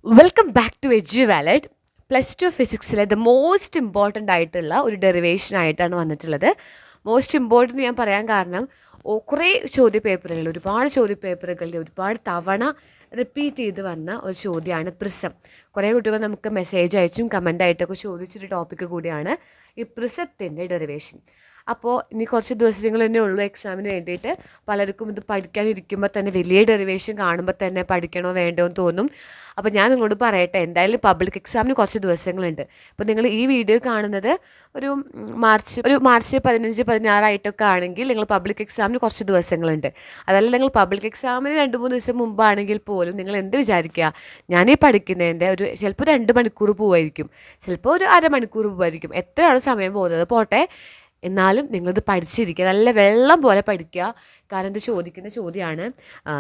Welcome back to EduValid. +2 ഫിസിക്സിലെ the most important ആയിട്ടുള്ള ഒരു ഡെറിവേഷൻ ആയിട്ടാണ് വന്നിട്ടുള്ളത്. മോസ്റ്റ് ഇമ്പോർട്ടൻ്റ് ഞാൻ പറയാൻ കാരണം കുറേ ചോദ്യപേപ്പറുകളിൽ ഒരുപാട് ചോദ്യപേപ്പറുകളിൽ ഒരുപാട് തവണ റിപ്പീറ്റ് ചെയ്ത് വന്ന ഒരു ചോദ്യമാണ് പ്രിസം. കുറേ കുട്ടികൾ നമുക്ക് മെസ്സേജ് അയച്ചും കമൻ്റ് ആയിട്ടൊക്കെ ചോദിച്ചൊരു ടോപ്പിക്ക് കൂടിയാണ് ഈ പ്രിസത്തിൻ്റെ ഡെറിവേഷൻ. അപ്പോൾ ഇനി കുറച്ച് ദിവസങ്ങൾ തന്നെ ഉള്ളൂ എക്സാമിന് വേണ്ടിയിട്ട്. പലർക്കും ഇത് പഠിക്കാനിരിക്കുമ്പോൾ തന്നെ വലിയ ഡെറിവേഷൻ കാണുമ്പോൾ തന്നെ പഠിക്കണോ വേണ്ടോ എന്ന് തോന്നും. അപ്പോൾ ഞാൻ നിങ്ങളോട് പറയട്ടെ, എന്തായാലും പബ്ലിക് എക്സാമിന് കുറച്ച് ദിവസങ്ങളുണ്ട്. അപ്പോൾ നിങ്ങൾ ഈ വീഡിയോ കാണുന്നത് ഒരു മാർച്ച് 15-16 ആണെങ്കിൽ നിങ്ങൾ പബ്ലിക് എക്സാമിന് കുറച്ച് ദിവസങ്ങളുണ്ട്. അതല്ല നിങ്ങൾ പബ്ലിക് എക്സാമിന് 2-3 ദിവസം മുമ്പാണെങ്കിൽ പോലും നിങ്ങൾ എന്ത് വിചാരിക്കുക, ഞാനീ പഠിക്കുന്നതിൻ്റെ ചിലപ്പോൾ 2 മണിക്കൂർ പോവായിരിക്കും, ചിലപ്പോൾ ഒരു അരമണിക്കൂർ പോവായിരിക്കും. എത്രയാണ് സമയം പോകുന്നത് പോട്ടെ, എന്നാലും നിങ്ങളിത് പഠിച്ചിരിക്കുക, നല്ല വെള്ളം പോലെ പഠിക്കുക. കാരണം ഇത് ചോദിക്കുന്ന ചോദ്യമാണ്.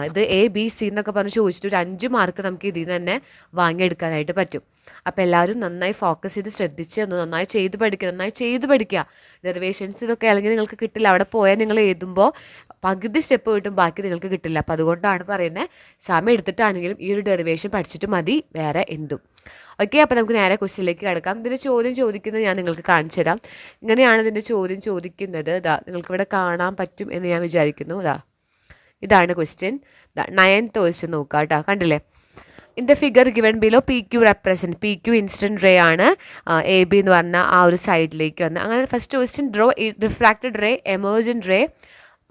ഇത് ABC എന്നൊക്കെ പറഞ്ഞ് ചോദിച്ചിട്ട് ഒരു 5 മാർക്ക് നമുക്ക് ഇതിൽ നിന്ന് തന്നെ വാങ്ങിയെടുക്കാനായിട്ട് പറ്റും. അപ്പോൾ എല്ലാവരും നന്നായി ഫോക്കസ് ചെയ്ത് ശ്രദ്ധിച്ച് നന്നായി ചെയ്ത് പഠിക്കുക. ഡെറിവേഷൻസ് ഇതൊക്കെ അല്ലെങ്കിൽ നിങ്ങൾക്ക് കിട്ടില്ല. അവിടെ പോയാൽ നിങ്ങൾ എഴുതുമ്പോൾ പകുതി സ്റ്റെപ്പ് കിട്ടും, ബാക്കി നിങ്ങൾക്ക് കിട്ടില്ല. അപ്പോൾ അതുകൊണ്ടാണ് പറയുന്നത്, സമയം എടുത്തിട്ടാണെങ്കിലും ഈ ഒരു ഡെറിവേഷൻ പഠിച്ചിട്ട് മതി വേറെ എന്തും. ഓക്കെ, അപ്പോൾ നമുക്ക് നേരെ ക്വസ്റ്റ്യനിലേക്ക് കിടക്കാം. ഇതിൻ്റെ ചോദ്യം ചോദിക്കുന്നത് ഞാൻ നിങ്ങൾക്ക് കാണിച്ചു തരാം. ഇങ്ങനെയാണ് ഇതിൻ്റെ ചോദ്യം ചോദിക്കുന്നത്. നിങ്ങൾക്കിവിടെ കാണാൻ പറ്റും എന്ന് ഞാൻ വിചാരിക്കുന്നു. ഇതാണ് ക്വസ്റ്റ്യൻ. 9th ക്വസ്റ്റ്യൻ നോക്കുക കേട്ടോ, കണ്ടില്ലേ? In the figure given below PQ represent, PQ incident ray ആണ്. AB എന്ന് പറഞ്ഞാൽ ആ ഒരു സൈഡിലേക്ക് വന്ന്. അങ്ങനെ first question draw refracted ray, emergent ray,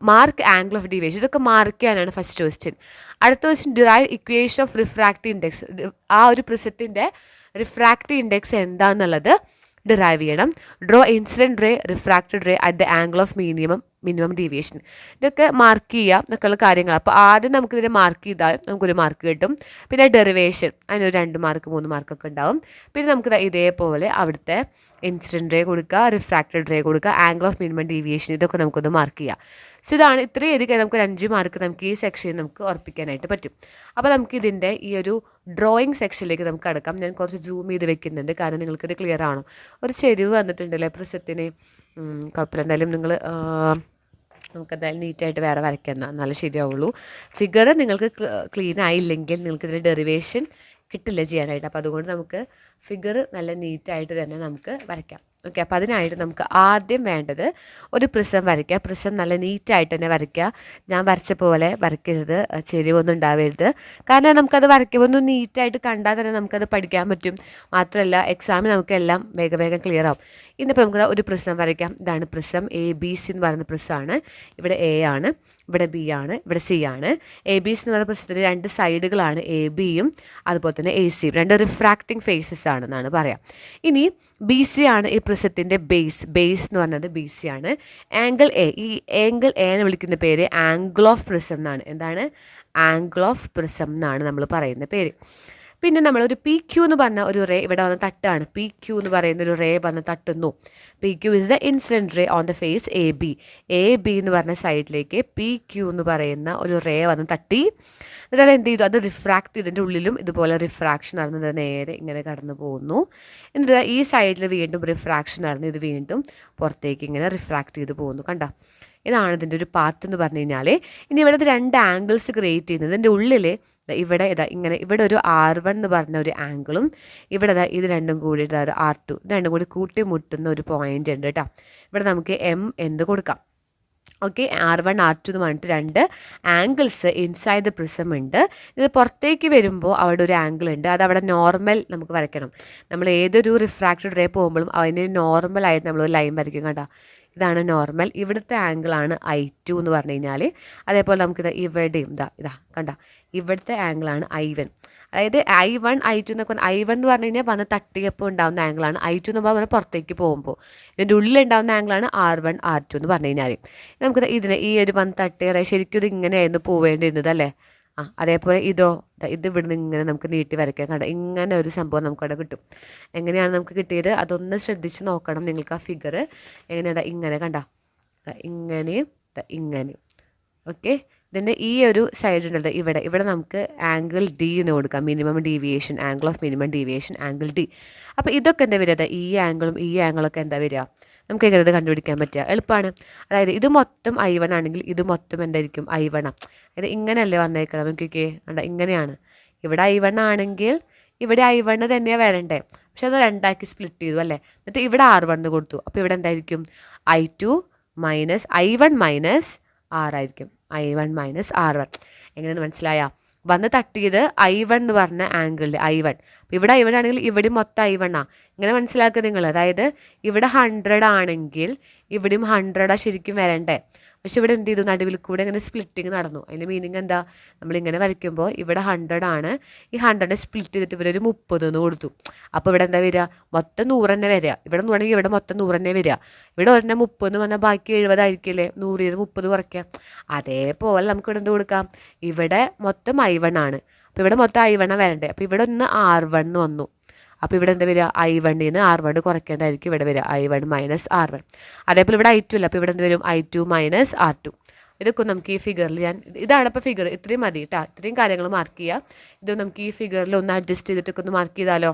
mark angle of deviation. ഇതൊക്കെ മാർക്ക് ചെയ്യാനാണ് ഫസ്റ്റ് ക്വസ്റ്റ്യൻ. അടുത്ത question derive equation of refractive index. ആ ഒരു പ്രിസത്തിൻ്റെ റിഫ്രാക്റ്റീവ് ഇൻഡെക്സ് എന്താണെന്നുള്ളത് ഡിറൈവ് ചെയ്യണം. Draw incident ray, refracted ray at the angle of minimum deviation. ഇതൊക്കെ mark ചെയ്യുക എന്നൊക്കെയുള്ള കാര്യങ്ങൾ. അപ്പോൾ ആദ്യം നമുക്കിതിനെ മാർക്ക് ചെയ്താൽ നമുക്കൊരു മാർക്ക് കിട്ടും. പിന്നെ ഡെറിവേഷൻ, അതിനൊരു 2 മാർക്ക് 3 മാർക്കൊക്കെ ഉണ്ടാവും. പിന്നെ നമുക്ക് ഇതേപോലെ അവിടുത്തെ ഇൻസിഡൻറ്റ് റേ കൊടുക്കുക, റിഫ്രാക്റ്റഡ് റേ കൊടുക്കുക, ആംഗിൾ ഓഫ് മിനിമം ഡീവിയേഷൻ, ഇതൊക്കെ നമുക്കൊന്ന് മാർക്ക് ചെയ്യാം. സോ ഇതാണ്, ഇത്രയും എഴുതി നമുക്ക് 5 മാർക്ക് നമുക്ക് ഈ സെക്ഷനിൽ നമുക്ക് ഉറപ്പിക്കാനായിട്ട് പറ്റും. അപ്പോൾ നമുക്ക് ഇതിൻ്റെ ഈ ഒരു ഡ്രോയിങ് സെക്ഷനിലേക്ക് നമുക്ക് കടക്കാം. ഞാൻ കുറച്ച് സൂം ചെയ്ത് വെക്കുന്നുണ്ട്, കാരണം നിങ്ങൾക്കിത് ക്ലിയർ ആണോ. ഒരു ചെരിവ് വന്നിട്ടുണ്ടല്ലേ പ്രിസത്തിന്, കുഴപ്പമില്ല. എന്തായാലും നിങ്ങൾ നമുക്കെന്തായാലും നീറ്റായിട്ട് വേറെ വരയ്ക്കാൻ എന്നാലും ശരിയാവുള്ളൂ. ഫിഗർ നിങ്ങൾക്ക് ക്ലീൻ ആയില്ലെങ്കിൽ നിങ്ങൾക്കിതിൻ്റെ ഡെറിവേഷൻ കിട്ടില്ല ചെയ്യാനായിട്ട്. അപ്പോൾ അതുകൊണ്ട് നമുക്ക് ഫിഗർ നല്ല നീറ്റായിട്ട് തന്നെ നമുക്ക് വരയ്ക്കാം. ഓക്കെ, അപ്പോൾ അതിനായിട്ട് നമുക്ക് ആദ്യം വേണ്ടത് ഒരു പ്രിസം വരയ്ക്കുക. പ്രിസം നല്ല നീറ്റായിട്ട് തന്നെ വരയ്ക്കുക. ഞാൻ വരച്ച പോലെ വരയ്ക്കരുത്, ചെരിവൊന്നും ഉണ്ടാവരുത്. കാരണം നമുക്കത് വരയ്ക്കുമ്പോൾ ഒന്ന് നീറ്റായിട്ട് കണ്ടാൽ തന്നെ നമുക്കത് പഠിക്കാൻ പറ്റും. മാത്രമല്ല എക്സാമിന് നമുക്കെല്ലാം വേഗം ക്ലിയർ ആവും. ഇന്നിപ്പോൾ നമുക്ക് ഒരു പ്രിസം വരയ്ക്കാം. ഇതാണ് പ്രിസം. ABC എന്ന് പറയുന്ന പ്രിസമാണ്. ഇവിടെ A ആണ്, ഇവിടെ B ആണ്, ഇവിടെ C ആണ്. ABC എന്ന് പറയുന്ന പ്രിസത്തിൻ്റെ 2 സൈഡുകളാണ് ABയും അതുപോലെ തന്നെ ACയും. 2 റിഫ്രാക്റ്റിംഗ് ഫേസസ് ആണെന്നാണ് പറയാം. ഇനി BC ആണ് ഈ പ്രിസത്തിൻ്റെ ബേസ് എന്ന് പറഞ്ഞത് BC ആണ്. ആംഗിൾ A, ഈ ആംഗിൾ A എന്ന് വിളിക്കുന്ന പേര് ആംഗിൾ ഓഫ് പ്രിസം എന്നാണ്. എന്താണ്? ആംഗിൾ ഓഫ് പ്രിസം എന്നാണ് നമ്മൾ പറയുന്ന പേര്. പിന്നെ നമ്മളൊരു PQ എന്ന് പറഞ്ഞ ഒരു റേ ഇവിടെ വന്ന് തട്ടാണ്. PQ എന്ന് പറയുന്ന ഒരു റേ വന്ന് തട്ടുന്നു. PQ is the incident ray on the face AB. AB എന്ന് പറഞ്ഞ സൈഡിലേക്ക് PQ എന്ന് പറയുന്ന ഒരു റേ വന്ന് തട്ടി. എന്നിട്ട് അത് എന്ത് ചെയ്തു? അത് റിഫ്രാക്റ്റ്, ഇതിൻ്റെ ഉള്ളിലും ഇതുപോലെ റിഫ്രാക്ഷൻ നടന്നത് നേരെ ഇങ്ങനെ കടന്നു പോകുന്നു. എന്നിട്ട് ഈ സൈഡിൽ വീണ്ടും റിഫ്രാക്ഷൻ നടന്ന് ഇത് വീണ്ടും പുറത്തേക്ക് ഇങ്ങനെ റിഫ്രാക്റ്റ് ചെയ്ത് പോകുന്നു. കണ്ടോ? ഇതാണ് ഇതിൻ്റെ ഒരു പാത്ത് എന്ന് പറഞ്ഞു കഴിഞ്ഞാൽ. ഇനി ഇവിടെ 2 ആംഗിൾസ് ക്രിയേറ്റ് ചെയ്യുന്നത്. ഇതിൻ്റെ ഉള്ളിൽ ഇവിടെ ഇങ്ങനെ ഇവിടെ ഒരു R1 എന്ന് പറഞ്ഞ ഒരു ആംഗിളും ഇവിടെ ഇത് രണ്ടും കൂടി R2, ഇത് രണ്ടും കൂടി കൂട്ടിമുട്ടുന്ന ഒരു പോയിന്റ് ഉണ്ട് കേട്ടോ. ഇവിടെ നമുക്ക് M എന്ന് കൊടുക്കാം. ഓക്കെ, R1 R2 എന്ന് പറഞ്ഞിട്ട് 2 ആംഗിൾസ് ഇൻസൈഡ് ദ പ്രിസം ഉണ്ട്. ഇത് പുറത്തേക്ക് വരുമ്പോൾ അവിടെ ഒരു ആംഗിൾ ഉണ്ട്. അത് അവിടെ നോർമൽ നമുക്ക് വരയ്ക്കണം. നമ്മൾ ഏതൊരു റിഫ്രാക്റ്റഡ് റേ പോകുമ്പോഴും അതിന് നോർമലായിട്ട് നമ്മൾ ഒരു ലൈൻ വരയ്ക്കും. കേട്ടോ, ഇതാണ് നോർമൽ. ഇവിടുത്തെ ആംഗിളാണ് I2 എന്ന് പറഞ്ഞു കഴിഞ്ഞാൽ. അതേപോലെ നമുക്കിത് ഇവിടെയും ഇതാ കണ്ട, ഇവിടുത്തെ ആംഗിളാണ് I1. അതായത് I1 I2 എന്നൊക്കെ I1 എന്ന് പറഞ്ഞു കഴിഞ്ഞാൽ വന്ന് തട്ടിയപ്പോൾ ഉണ്ടാകുന്ന ആംഗിളാണ്. I2 എന്ന് പറഞ്ഞാൽ പുറത്തേക്ക് പോകുമ്പോൾ ഇതിൻ്റെ ഉള്ളിലുണ്ടാകുന്ന ആംഗിളാണ് R1 R2 എന്ന് പറഞ്ഞു കഴിഞ്ഞാൽ. നമുക്ക് ഇതിനെ ഈ ഒരു വന്ന് തട്ടിയ ശരിക്കും ഇത് ഇങ്ങനെയായിരുന്നു പോവേണ്ടിയിരുന്നത് അല്ലേ. അതേപോലെ ഇത് ഇവിടുന്ന് ഇങ്ങനെ നമുക്ക് നീട്ടി വരയ്ക്കാൻ. കണ്ട, ഇങ്ങനെ ഒരു സംഭവം നമുക്കവിടെ കിട്ടും. എങ്ങനെയാണ് നമുക്ക് കിട്ടിയത് അതൊന്ന് ശ്രദ്ധിച്ച് നോക്കണം. നിങ്ങൾക്ക് ആ ഫിഗർ എങ്ങനെയാണ് ഇങ്ങനെ കണ്ട, ഇങ്ങനെയും ഇങ്ങനെയും. ഓക്കെ, ഇതിൻ്റെ ഈ ഒരു സൈഡ് ഉണ്ടല്ലോ ഇവിടെ നമുക്ക് ആംഗിൾ D എന്ന് കൊടുക്കാം. Minimum deviation, angle of minimum deviation angle D. അപ്പോൾ ഇതൊക്കെ എന്താ വരിക? ഈ ആംഗിളൊക്കെ എന്താ വരിക? നമുക്ക് എങ്ങനെ ഇത് കണ്ടുപിടിക്കാൻ പറ്റുക? എളുപ്പമാണ്. അതായത് ഇത് മൊത്തം I1 ആണെങ്കിൽ ഇത് മൊത്തം എന്തായിരിക്കും? I1 ആണ്. അതായത് ഇങ്ങനെയല്ലേ വന്നേക്കണം. നോക്കിക്കേ, ഇങ്ങനെയാണ്. ഇവിടെ I1 ആണെങ്കിൽ ഇവിടെ I1 തന്നെയാണ് വരണ്ടേ, പക്ഷെ അത് രണ്ടാക്കി സ്പ്ലിറ്റ് ചെയ്തു അല്ലേ. എന്നിട്ട് ഇവിടെ R1 കൊടുത്തു. അപ്പോൾ ഇവിടെ എന്തായിരിക്കും I2 minus I1 minus R ആയിരിക്കും. I1 മൈനസ് R1 എങ്ങനെയെന്ന് മനസ്സിലായാ? വന്ന് തട്ടിയത് I1 എന്ന് പറഞ്ഞ ആംഗിളിൽ I1. അപ്പോൾ ഇവിടെ I1 ആണെങ്കിൽ ഇവിടെ മൊത്തം I1 ആ. ഇങ്ങനെ മനസ്സിലാക്കുക നിങ്ങൾ. അതായത് ഇവിടെ 100 ആണെങ്കിൽ ഇവിടെയും 100 ശരിക്കും വരണ്ടേ. പക്ഷെ ഇവിടെ എന്ത് ചെയ്തു, നടുവിൽ കൂടെ ഇങ്ങനെ സ്പ്ലിറ്റിങ് നടന്നു. അതിൻ്റെ മീനിങ് എന്താ, നമ്മളിങ്ങനെ വരയ്ക്കുമ്പോൾ ഇവിടെ 100 ആണ്, ഈ 100 സ്പ്ലിറ്റ് ചെയ്തിട്ട് ഇവിടെ ഒരു 30 എന്ന് കൊടുത്തു. അപ്പോൾ ഇവിടെ എന്താ വരിക, മൊത്തം 100 തന്നെ വരിക. ഇവിടെ 100 ആണെങ്കിൽ ഇവിടെ മൊത്തം 100 തന്നെ വരിക. ഇവിടെ ഒരെണ്ണം 30 എന്ന് പറഞ്ഞാൽ ബാക്കി 70 ആയിരിക്കില്ലേ, 100 30 കുറയ്ക്കുക. അതേപോലെ നമുക്ക് ഇവിടെ എന്ത് കൊടുക്കാം, ഇവിടെ മൊത്തം I1 ആണ്, അപ്പോൾ ഇവിടെ മൊത്തം I1 വരണ്ടേ. അപ്പോൾ ഇവിടെ ഒന്ന് R1 എന്ന് വന്നു. അപ്പോൾ ഇവിടെ എന്താ വരിക, I1 നിന്ന് R1 കുറയ്ക്കേണ്ടതായിരിക്കും ഇവിടെ വരിക, I1 മൈനസ് R1. അതേപോലെ ഇവിടെ I2 ഇല്ല, അപ്പോൾ ഇവിടെ എന്ത് വരും, I2 മൈനസ് R2. ഇതൊക്കെ നമുക്ക് ഈ ഫിഗറിൽ ഇതാണ് ഇപ്പോൾ ഫിഗർ, ഇത്രയും മതി കേട്ടോ, ഇത്രയും കാര്യങ്ങൾ മാർക്ക് ചെയ്യുക. ഇത് നമുക്ക് ഈ ഫിഗറിൽ ഒന്ന് അഡ്ജസ്റ്റ് ചെയ്തിട്ടൊക്കെ ഒന്ന് മാർക്ക് ചെയ്താലോ.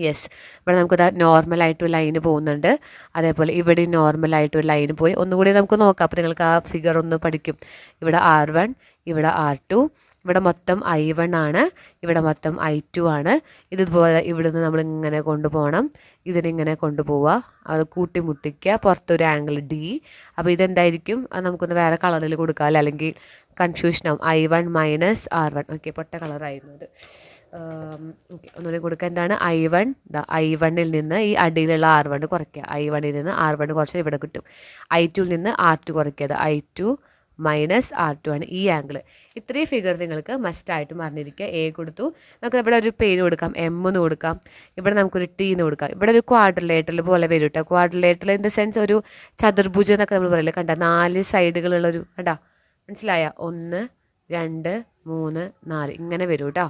യെസ്, ഇവിടെ നമുക്കത് നോർമലായിട്ടൊരു ലൈന് പോകുന്നുണ്ട്. അതേപോലെ ഇവിടെ നോർമലായിട്ടൊരു ലൈന് പോയി. ഒന്നുകൂടി നമുക്ക് നോക്കാം, അപ്പോൾ നിങ്ങൾക്ക് ആ ഫിഗർ ഒന്ന് പഠിക്കും. ഇവിടെ R1, ഇവിടെ R2, ഇവിടെ മൊത്തം I1 ആണ്, ഇവിടെ മൊത്തം I2 ആണ്. ഇതുപോലെ ഇവിടുന്ന് നമ്മളിങ്ങനെ കൊണ്ടുപോകണം, ഇതിനിങ്ങനെ കൊണ്ടുപോവുക, അത് കൂട്ടിമുട്ടിക്കുക, പുറത്തൊരു ആംഗിൾ D. അപ്പോൾ ഇതെന്തായിരിക്കും, അത് നമുക്കൊന്ന് വേറെ കളറിൽ കൊടുക്കാം അല്ലേ, അല്ലെങ്കിൽ കൺഫ്യൂഷനാവും. I1 minus R1. ഓക്കെ, പൊട്ട കളറായിരുന്നു അത്. ഓക്കെ, ഒന്നുകൂടി കൊടുക്കുക. എന്താണ് I1ൽ നിന്ന് ഈ അടിയിലുള്ള R1 കുറയ്ക്കുക. I1ൽ നിന്ന് R1 കുറച്ചാൽ ഇവിടെ കിട്ടും. I2ൽ നിന്ന് R2 കുറയ്ക്കുക. I2 മൈനസ് R2 ആണ് ഈ ആംഗിൾ. ഇത്രയും ഫിഗർ നിങ്ങൾക്ക് മസ്റ്റായിട്ടും അറിഞ്ഞിരിക്കുക. A കൊടുത്തു, നമുക്ക് ഇവിടെ ഒരു പേര് കൊടുക്കാം, M എന്ന് കൊടുക്കാം. ഇവിടെ നമുക്കൊരു T എന്ന് കൊടുക്കാം. ഇവിടെ ഒരു ക്വാഡ്രിലേറ്ററൽ പോലെ വരും കേട്ടോ. ക്വാഡ്രിലേറ്ററൽ ഇൻ ദ സെൻസ് ഒരു ചതുർഭുജം എന്നൊക്കെ നമ്മൾ പറയില്ലേ, കണ്ട 4 സൈഡുകളുള്ളൊരു, കണ്ടാ മനസ്സിലായ, 1 2 3 4 ഇങ്ങനെ വരും കേട്ടോ.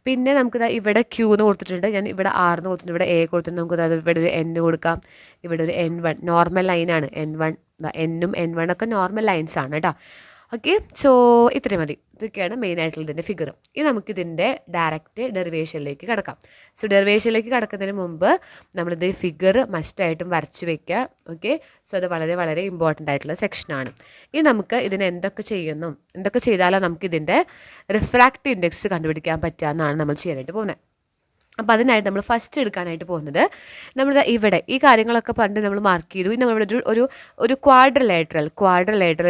പിന്നെ നമുക്ക് ഇവിടെ Q എന്ന് കൊടുത്തിട്ടുണ്ട്, ഞാൻ ഇവിടെ R എന്ന് കൊടുത്തിട്ടുണ്ട്, ഇവിടെ A കൊടുത്തിട്ടുണ്ട്. നമുക്ക് ഇവിടെ ഒരു N കൊടുക്കാം, ഇവിടെ ഒരു N1 നോർമൽ ലൈനാണ്. N1 N-ഉം N1 ഒക്കെ നോർമൽ ലൈൻസ് ആണ് കേട്ടോ. ഓക്കെ, സോ ഇത്രയും മതി. ഇതൊക്കെയാണ് മെയിനായിട്ടുള്ള ഇതിൻ്റെ ഫിഗർ. ഇനി നമുക്കിതിൻ്റെ ഡയറക്റ്റ് ഡെറിവേഷനിലേക്ക് കിടക്കാം. സോ ഡെറിവേഷനിലേക്ക് കിടക്കുന്നതിന് മുമ്പ് നമ്മളിത് ഫിഗർ മസ്റ്റായിട്ടും വരച്ച് വെക്കുക. ഓക്കെ, സോ അത് വളരെ വളരെ ഇമ്പോർട്ടൻ്റ് ആയിട്ടുള്ള സെക്ഷനാണ്. ഇനി നമുക്ക് ഇതിന് എന്തൊക്കെ ചെയ്താലാണ് നമുക്കിതിൻ്റെ റിഫ്രാക്റ്റീവ് ഇൻഡെക്സ് കണ്ടുപിടിക്കാൻ പറ്റുക എന്നാണ് നമ്മൾ ചെയ്യാനായിട്ട് പോകുന്നത്. അപ്പോൾ അതിനായിട്ട് നമ്മൾ ഫസ്റ്റ് എടുക്കാനായിട്ട് പോകുന്നത്, നമ്മൾ ഇവിടെ ഈ കാര്യങ്ങളൊക്കെ പണ്ട് നമ്മൾ മാർക്ക് ചെയ്തു. ഇനി നമ്മളിവിടെ ഒരു ക്വാഡ്രിലേറ്ററൽ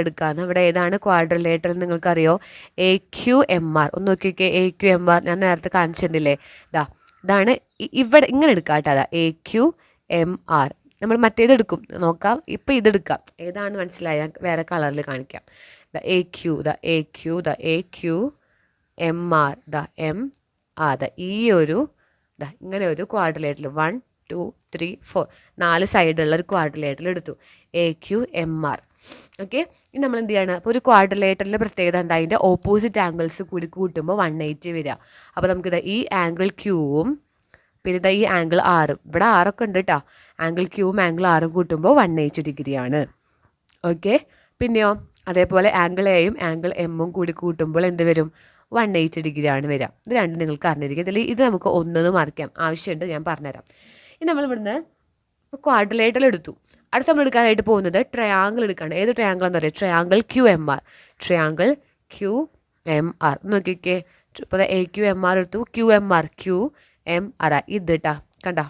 എടുക്കാമെന്ന്. ഇവിടെ ഏതാണ് ക്വാഡ്രിലേറ്ററൽ നിങ്ങൾക്കറിയോ, AQMR. ഒന്ന് നോക്കിയൊക്കെ, AQMR ഞാൻ നേരത്തെ കാണിച്ചിരുന്നില്ലേ, ഇതാണ്. ഇവിടെ ഇങ്ങനെ എടുക്കാം കേട്ടോ, അതാ AQMR. നമ്മൾ മറ്റേത് എടുക്കും, നോക്കാം. ഇപ്പോൾ ഇതെടുക്കാം, ഏതാണെന്ന് മനസ്സിലായി, ഞാൻ വേറെ കളറിൽ കാണിക്കാം. AQMR ഈ ഒരു ഇങ്ങനെ ഒരു ക്വാഡ്രിലേറ്ററൽ 1 2 3 4 4 സൈഡുള്ള ഒരു ക്വാഡ്രിലേറ്ററൽ എടുത്തു, AQMR. ഓക്കെ, ഇനി നമ്മൾ എന്ത് ചെയ്യണം, അപ്പോൾ ഒരു ക്വാഡ്രിലേറ്ററിൻ്റെ പ്രത്യേകത എന്താ, അതിൻ്റെ ഓപ്പോസിറ്റ് ആംഗിൾസ് കൂടി കൂട്ടുമ്പോൾ 180 വരിക. അപ്പോൾ നമുക്കിത് ഈ ആംഗിൾ Qവും പിന്നെ ഈ ആംഗിൾ R, ഇവിടെ R ഒക്കെ ഉണ്ട് കേട്ടോ, ആംഗിൾ Qവും ആംഗിൾ Rഉം കൂട്ടുമ്പോൾ 180 ഡിഗ്രിയാണ്. ഓക്കെ, പിന്നെയോ അതേപോലെ ആംഗിൾ Aയും ആംഗിൾ Mഉം കൂടി കൂട്ടുമ്പോൾ എന്ത് വരും, 180 ഡിഗ്രിയാണ് വരിക. ഇത് രണ്ടും നിങ്ങൾക്ക് അറിഞ്ഞിരിക്കുക. ഇതിൽ ഇത് നമുക്ക് 1 മാർക്ക് ആവശ്യമുണ്ട്, ഞാൻ പറഞ്ഞുതരാം. ഇനി നമ്മൾ ഇവിടുന്ന് ക്വാഡ്രിലേറ്ററൽ എടുത്തു. അടുത്ത് നമ്മൾ എടുക്കാനായിട്ട് പോകുന്നത് ട്രയാങ്കിൾ എടുക്കുകയാണ്. ഏത് ട്രയാങ്കിൾ എന്ന് പറയുക, ട്രയാങ്കിൾ QMR. നോക്കിക്കേ, ഇപ്പോൾ AQMR എടുത്തു, QMR ഇത് കേട്ടാ, കണ്ട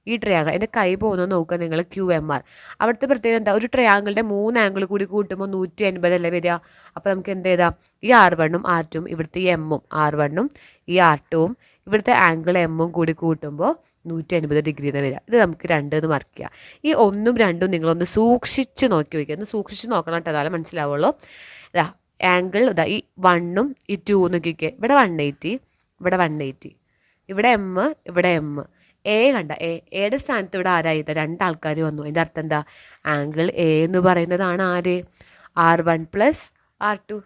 ഈ ട്രയാങ്കിൾ. എൻ്റെ കൈ പോകുന്നത് നോക്കുക നിങ്ങൾ, QMR. അവിടുത്തെ പ്രത്യേകത എന്താ, ഒരു ട്രയാങ്കിളിൻ്റെ 3 ആംഗിൾ കൂടി കൂട്ടുമ്പോൾ 180 അല്ലേ വരിക. അപ്പോൾ നമുക്ക് എന്ത് ചെയ്താൽ, ഈ R1ഉം R2ഉം ഇവിടുത്തെ ഈ M-ഉം, R1ഉം ഈ R2ഉം ഇവിടുത്തെ ആംഗിൾ M-ഉം കൂടി കൂട്ടുമ്പോൾ 180 ഡിഗ്രി എന്ന് വരിക. ഇത് നമുക്ക് 2 എന്ന് മാർക്ക് ചെയ്യുക. ഈ 1ഉം 2ഉം നിങ്ങളൊന്ന് സൂക്ഷിച്ച് നോക്കി വയ്ക്കുക, ഒന്ന് സൂക്ഷിച്ച് നോക്കണം കേട്ടോ, അതാലേ മനസ്സിലാവുള്ളൂ. ആംഗിൾ ഈ 1ഉം ഈ 2 നോക്കിക്കേ, ഇവിടെ 180, ഇവിടെ 180, ഇവിടെ M, ഇവിടെ M. കണ്ട എയുടെ സ്ഥാനത്ത് ഇവിടെ ആരായത്, 2 ആൾക്കാർ വന്നു. അതിൻ്റെ അർത്ഥം എന്താ, ആംഗിൾ A എന്ന് പറയുന്നതാണ് ആര്, R1 plus R2.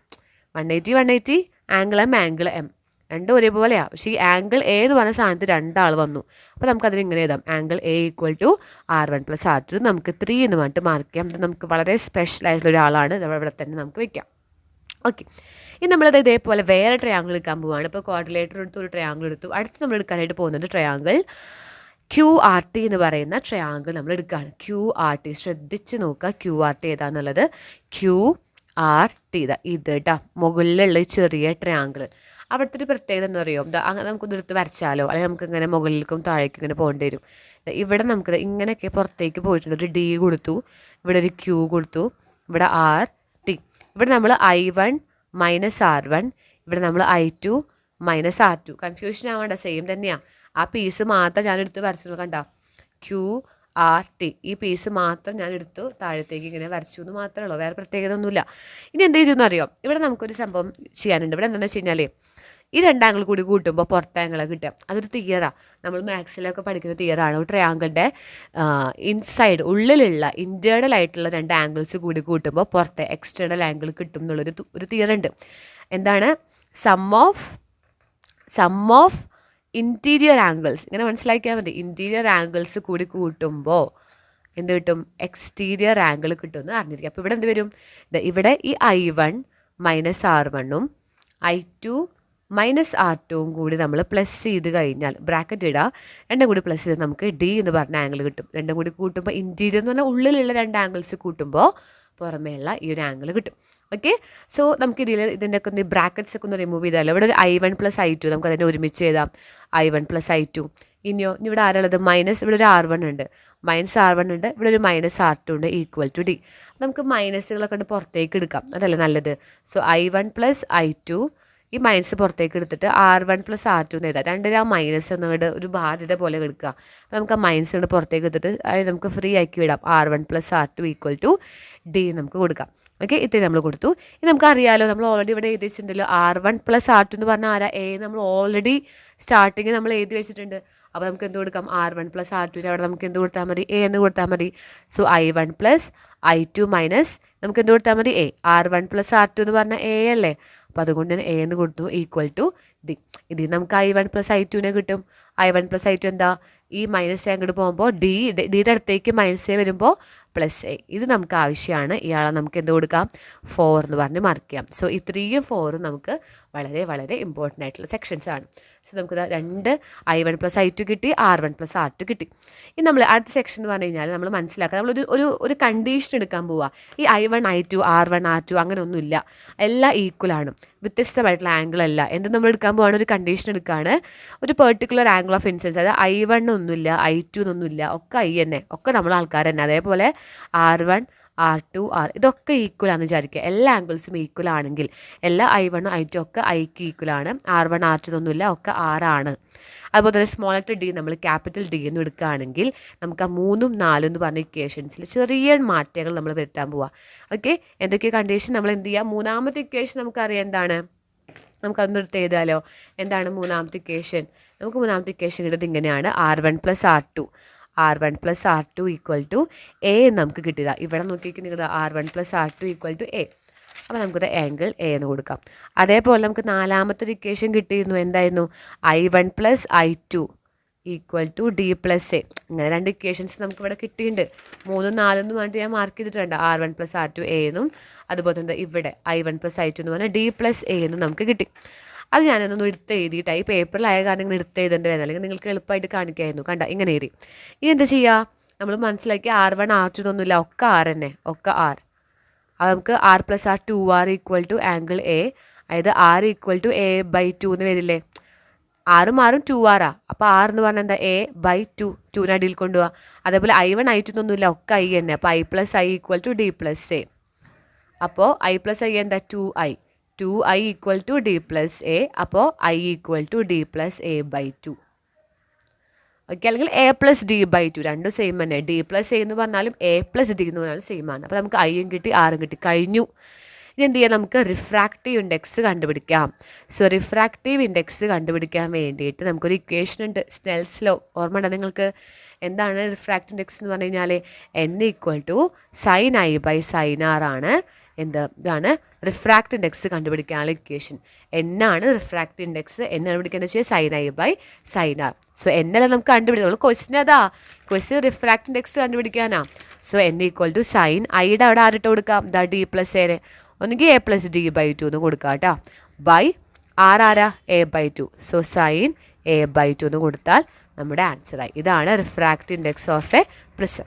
180 angle M രണ്ടും ഒരേപോലെയാണ്. പക്ഷേ ഈ ആംഗിൾ A എന്ന് പറഞ്ഞ സ്ഥാനത്ത് 2 ആൾ വന്നു. അപ്പോൾ നമുക്കതിന് ഇങ്ങനെ എഴുതാം, angle A = R1 plus R2. നമുക്ക് 3 എന്ന് പറഞ്ഞിട്ട് മാർക്ക് ചെയ്യാം. ഇത് നമുക്ക് വളരെ സ്പെഷ്യൽ ആയിട്ടുള്ള ഒരാളാണ്, ഇവിടെ തന്നെ നമുക്ക് വെക്കാം. ഓക്കെ, ഇനി നമ്മളത് ഇതേപോലെ വേറെ ട്രയാങ്കിൾ എടുക്കാൻ പോവുകയാണ്. ഇപ്പോൾ ക്വാഡ്രിലേറ്റർ എടുത്ത് ഒരു ട്രയാങ്കിൾ എടുത്തു. അടുത്ത് നമ്മൾ എടുക്കാനായിട്ട് പോകുന്നത് ട്രയാങ്കിൾ QRT എന്ന് പറയുന്ന ട്രയാങ്കിൾ നമ്മൾ എടുക്കുകയാണ്. QRT ശ്രദ്ധിച്ച് നോക്കുക, QRT ഏതാണെന്നുള്ളത്. QRT ഇത് കേട്ടോ, മുകളിലുള്ള ചെറിയ ട്രയാങ്കിൾ. അവിടുത്തെ ഒരു പ്രത്യേകത എന്ന് പറയുമോ, അങ്ങനെ നമുക്കൊന്ന് എടുത്ത് വരച്ചാലോ, അല്ലെങ്കിൽ നമുക്ക് ഇങ്ങനെ മുകളിലേക്കും താഴേക്കും ഇങ്ങനെ പോകേണ്ടി വരും. ഇവിടെ നമുക്ക് ഇങ്ങനെയൊക്കെ പുറത്തേക്ക് പോയിട്ടുണ്ട്. ഒരു ഡി കൊടുത്തു, ഇവിടെ ഒരു ക്യൂ കൊടുത്തു, ഇവിടെ ആർ ടി. ഇവിടെ നമ്മൾ I1 മൈനസ് R1, ഇവിടെ നമ്മൾ I2 മൈനസ് R2. കൺഫ്യൂഷൻ ആവേണ്ട, സെയിം തന്നെയാണ്. ആ പീസ് മാത്രം ഞാൻ എടുത്ത് വരച്ചു, കണ്ട ക്യൂ ആർ ടി. ഈ പീസ് മാത്രം ഞാൻ എടുത്തു താഴത്തേക്ക് ഇങ്ങനെ വരച്ചു എന്ന് മാത്രമേ ഉള്ളൂ, വേറെ പ്രത്യേകത ഒന്നുമില്ല. ഇനി എന്ത് ചെയ്തെന്ന് അറിയോ, ഇവിടെ നമുക്കൊരു സംഭവം ചെയ്യാനുണ്ട്. ഇവിടെ എന്താണെന്ന് വെച്ച് കഴിഞ്ഞാൽ ഈ രണ്ടാങ്കിൾ കൂടി കൂട്ടുമ്പോൾ പുറത്തെ ആംഗിൾ കിട്ടുക. അതൊരു തിയറാണ്, നമ്മൾ മാത്സിലൊക്കെ പഠിക്കുന്ന തിയറാണ്. ഒരു ട്രയാങ്കിളിൻ്റെ ഇൻസൈഡ് ഉള്ളിലുള്ള ഇൻറ്റേർണൽ ആയിട്ടുള്ള രണ്ട് ആംഗിൾസ് കൂടി കൂട്ടുമ്പോൾ പുറത്തെ എക്സ്റ്റേണൽ ആംഗിൾ കിട്ടും എന്നുള്ളൊരു തിയറുണ്ട്. എന്താണ്? Sum of interior angles. ഇങ്ങനെ മനസ്സിലാക്കിയാൽ മതി. ഇൻറ്റീരിയർ ആംഗിൾസ് കൂടി കൂട്ടുമ്പോൾ എന്ത് കിട്ടും? എക്സ്റ്റീരിയർ ആംഗിൾ കിട്ടുമെന്ന് അറിഞ്ഞിരിക്കുക. അപ്പോൾ ഇവിടെ എന്ത് വരും? ഇവിടെ ഈ I1 മൈനസ് R1ഉം I2 മൈനസ് R2ഉം കൂടി നമ്മൾ പ്ലസ് ചെയ്ത് കഴിഞ്ഞാൽ, ബ്രാക്കറ്റ് ഇടുക, രണ്ടും കൂടി പ്ലസ് ചെയ്ത് നമുക്ക് ഡി എന്ന് പറഞ്ഞ ആംഗിൾ കിട്ടും. രണ്ടും കൂടി കൂട്ടുമ്പോൾ ഇൻറ്റീരിയർ എന്ന് പറഞ്ഞാൽ ഉള്ളിലുള്ള രണ്ട് ആംഗിൾസ് കൂട്ടുമ്പോൾ പുറമേയുള്ള ഈ ഒരു ആംഗിൾ കിട്ടും. ഓക്കെ, സോ നമുക്ക് ഇതിൻ്റെ ഒക്കെ ഒന്ന് ബ്രാക്കറ്റ്സ് ഒക്കെ ഒന്ന് റിമൂവ് ചെയ്താലോ. ഇവിടെ ഒരു I1 പ്ലസ് I2, നമുക്ക് അതിനെ ഒരുമിച്ച് എഴുതാം. I1 plus I2. ഇനിയോ ഇവിടെ ആരുള്ളത്? മൈനസ്, ഇവിടെ ഒരു R1 ഉണ്ട്, മൈനസ് R1 ഉണ്ട്, ഇവിടെ ഒരു മൈനസ് R2 ഉണ്ട്, ഈക്വൽ ടു ഡി. നമുക്ക് മൈനസുകളൊക്കെ കൊണ്ട് പുറത്തേക്ക് എടുക്കാം, അതല്ലേ നല്ലത്. സോ I1 പ്ലസ് I2, ഈ മൈനസ് പുറത്തേക്ക് എടുത്തിട്ട് R1 പ്ലസ് R2 എന്ന് എഴുതാം. രണ്ടിനും ആ മൈനസ് എന്നിട്ട് ഒരു ബാധ്യത പോലെ എടുക്കുക. അപ്പോൾ നമുക്ക് ആ മൈനസ് കൊണ്ട് പുറത്തേക്ക് എടുത്തിട്ട് അത് നമുക്ക് ഫ്രീ ആക്കി വിടാം. R1 plus R2 equal to D നമുക്ക് കൊടുക്കാം. ഓക്കെ, ഇത്രയും നമ്മൾ കൊടുത്തു. ഇനി നമുക്കറിയാലോ, നമ്മൾ ഓൾറെഡി ഇവിടെ എഴുതി വെച്ചിട്ടുണ്ടല്ലോ, R1 പ്ലസ് R2 എന്ന് പറഞ്ഞാൽ ആരാ? എ. നമ്മൾ ഓൾറെഡി സ്റ്റാർട്ടിങ് നമ്മൾ എഴുതി വെച്ചിട്ടുണ്ട്. അപ്പോൾ നമുക്ക് എന്ത് കൊടുക്കാം? R1 പ്ലസ് R2 അവിടെ നമുക്ക് എന്ത് കൊടുത്താൽ മതി? എ എന്ന് കൊടുത്താൽ മതി. So I1 plus I2 minus നമുക്ക് എന്ത് കൊടുത്താൽ മതി? എ. R1 പ്ലസ് R2 എന്ന് പറഞ്ഞാൽ എ അല്ലേ, അപ്പോൾ അതുകൊണ്ട് തന്നെ എ എന്ന് കൊടുത്തു, ഈക്വൽ ടു ഡി. ഇതിൽ നമുക്ക് I1 പ്ലസ് I2 കിട്ടും. I1 പ്ലസ് I2 എന്താ? ഈ മൈനസ് എ അങ്ങോട്ട് പോകുമ്പോൾ ഡിയുടെ അടുത്തേക്ക് മൈനസ് എ വരുമ്പോൾ പ്ലസ് എ. ഇത് നമുക്ക് ആവശ്യമാണ്. ഇയാളെ നമുക്ക് എന്ത് കൊടുക്കാം? 4 എന്ന് പറഞ്ഞ് മാർക്ക് ചെയ്യാം. സോ ഈ 3ഉം 4ഉം നമുക്ക് വളരെ വളരെ ഇമ്പോർട്ടൻ്റ് ആയിട്ടുള്ള സെക്ഷൻസ് ആണ്. സോ നമുക്ക് രണ്ട് I1 പ്ലസ് I2 കിട്ടി, R1 പ്ലസ് R2 കിട്ടി. ഇനി നമ്മൾ അടുത്ത സെക്ഷൻ എന്ന് പറഞ്ഞു കഴിഞ്ഞാൽ നമ്മൾ മനസ്സിലാക്കുക, നമ്മളൊരു കണ്ടീഷൻ എടുക്കാൻ പോവുക. ഈ I1 I2 R1 R2 അങ്ങനെ ഒന്നുമില്ല, എല്ലാം ഈക്വൽ ആണ്, വ്യത്യസ്തമായിട്ടുള്ള ആംഗിൾ അല്ല. എന്ത് നമ്മൾ എടുക്കാൻ പോവാണ്? ഒരു കണ്ടീഷൻ എടുക്കുകയാണ്. ഒരു പെർട്ടിക്കുലർ ആംഗിൾ ഓഫ് ഇൻസിഡൻസ്, അതായത് I1 ഒന്നുമില്ല, I2 ഒന്നുമില്ല, ഒക്കെ I തന്നെ, ഒക്കെ നമ്മൾ ആൾക്കാർ തന്നെ. അതേപോലെ R1 R2 ഇതൊക്കെ ഈക്വൽ ആണെന്ന് വിചാരിക്കുക. എല്ലാ ആംഗിൾസും ഈക്വൽ ആണെങ്കിൽ, എല്ലാ I1 I2 ഒക്കെ Iക്ക് ഈക്വൽ ആണ്. R1 R2 ഒന്നുമില്ല, ഒക്കെ R ആണ്. അതുപോലെ തന്നെ സ്മോൾ ലെറ്റർ ഡി നമ്മൾ ക്യാപിറ്റൽ ഡി എന്ന് എടുക്കുകയാണെങ്കിൽ നമുക്ക് ആ 3ഉം 4ഉം എന്ന് പറഞ്ഞ ഇക്വേഷൻസിൽ ചെറിയ മാറ്റങ്ങൾ നമ്മൾ വരുത്താൻ പോവുക. ഓക്കെ, എന്തൊക്കെ കണ്ടീഷൻ നമ്മൾ എന്ത് ചെയ്യുക? മൂന്നാമത്തെ ഇക്വേഷൻ നമുക്കറിയാം എന്താണ്, നമുക്കതൊന്നും എടുത്ത് എഴുതാലോ. എന്താണ് മൂന്നാമത്തെ ഇക്വേഷൻ? നമുക്ക് മൂന്നാമത്തെ ഇക്വേഷൻ കിട്ടുന്നത് ഇങ്ങനെയാണ്: R1 plus R2 equal to A നമുക്ക് കിട്ടിയതാ. ഇവിടെ നോക്കിയിട്ട് നിങ്ങൾ R1 plus R2 equal to A. അപ്പോൾ നമുക്കത് ആംഗിൾ എ എന്ന് കൊടുക്കാം. അതേപോലെ നമുക്ക് നാലാമത്തെ ഒരു ഇക്വേഷൻ കിട്ടിയിരുന്നു. എന്തായിരുന്നു? I1 plus I2 equal to D plus A. ഇങ്ങനെ രണ്ട് ഇക്വേഷൻസ് നമുക്ക് ഇവിടെ കിട്ടിയിട്ടുണ്ട്. 3ഉം 4ഉം എന്ന് പറഞ്ഞിട്ട് ഞാൻ മാർക്ക് ചെയ്തിട്ടുണ്ട്. R1 പ്ലസ് R2 എ എന്നും അതുപോലെ തന്നെ ഇവിടെ I1 പ്ലസ് I2 എന്ന് പറഞ്ഞാൽ ഡി പ്ലസ് എ എന്നും നമുക്ക് കിട്ടി. അത് ഞാനൊന്നും എടുത്ത് എഴുതിയിട്ട് ഈ പേപ്പറിലായ കാരണം ഇങ്ങനെ എടുത്ത് എഴുതേണ്ടി വരുന്നത്, അല്ലെങ്കിൽ നിങ്ങൾക്ക് എളുപ്പമായിട്ട് കാണിക്കായിരുന്നു. കണ്ട, ഇങ്ങനെ എഴുതി. ഇനി എന്താ ചെയ്യുക? നമ്മൾ മനസ്സിലാക്കി R1 R2 ഒന്നുമില്ല, ഒക്കെ R തന്നെ, ഒക്കെ R. അത് നമുക്ക് R plus R 2R equal to angle A, അതായത് R equal to A by 2 എന്ന് വരില്ലേ? ആറും 2R. അപ്പോൾ R എന്ന് പറഞ്ഞാൽ എന്താ? A ബൈ 2, 2നെ അടിയിൽ കൊണ്ടുപോവുക. അതേപോലെ I1 I2 ഒന്നുമില്ല, ഒക്കെ I തന്നെ. അപ്പോൾ I plus I equal to D plus A. അപ്പോൾ I പ്ലസ് I എന്താ? 2I equal to D plus A. അപ്പോൾ I equal to D plus A by 2. Okay, അല്ലെങ്കിൽ എ പ്ലസ് ഡി ബൈ 2, രണ്ടും same തന്നെ. D plus A എന്ന് പറഞ്ഞാലും A plus D എന്ന് പറഞ്ഞാലും സെയിം ആണ്. അപ്പോൾ നമുക്ക് ഐയും കിട്ടി, ആറും കിട്ടി, കഴിഞ്ഞു. ഇനി എന്ത് ചെയ്യാം? നമുക്ക് റിഫ്രാക്റ്റീവ് ഇൻഡെക്സ് കണ്ടുപിടിക്കാം. സോ റിഫ്രാക്റ്റീവ് ഇൻഡെക്സ് കണ്ടുപിടിക്കാൻ വേണ്ടിയിട്ട് നമുക്കൊരു ഇക്വേഷൻ ഉണ്ട്, സ്നെൽസ് ലോ. ഓർമ്മ ഉണ്ടോ നിങ്ങൾക്ക്? എന്താണ് റിഫ്രാക്റ്റീവ് ഇൻഡെക്സ് എന്ന് പറഞ്ഞു കഴിഞ്ഞാൽ n equal to sine I by sine R ആണ്. ഇതാണ് റിഫ്രാക്റ്റ് ഇൻഡെക്സ് കണ്ടുപിടിക്കാനുള്ള ഇക്വേഷൻ. ആണ് റിഫ്രാക്റ്റ് ഇൻഡെക്സ്. കണ്ടുപിടിക്കുന്നത് വെച്ചാൽ sine I by sine R. So എന്നല്ല നമുക്ക് കണ്ടുപിടിക്കാം. ക്വസ്റ്റ്യൻ അതാ, ക്വസ്റ്റ്യൻ റിഫ്രാക്റ്റ് ഇൻഡെക്സ് കണ്ടുപിടിക്കാനാ. So n equal to sine ഐയുടെ അവിടെ ആരിട്ട് കൊടുക്കാം? ദ ഡി പ്ലസ് എനെ, ഒന്നുകിൽ എ പ്ലസ് ഡി ബൈ 2 എന്ന് കൊടുക്കാം കേട്ടോ. ബൈ ആരാ? A by 2. So sine A by 2 എന്ന് കൊടുത്താൽ നമ്മുടെ ആൻസറായി. ഇതാണ് refract index of a prism.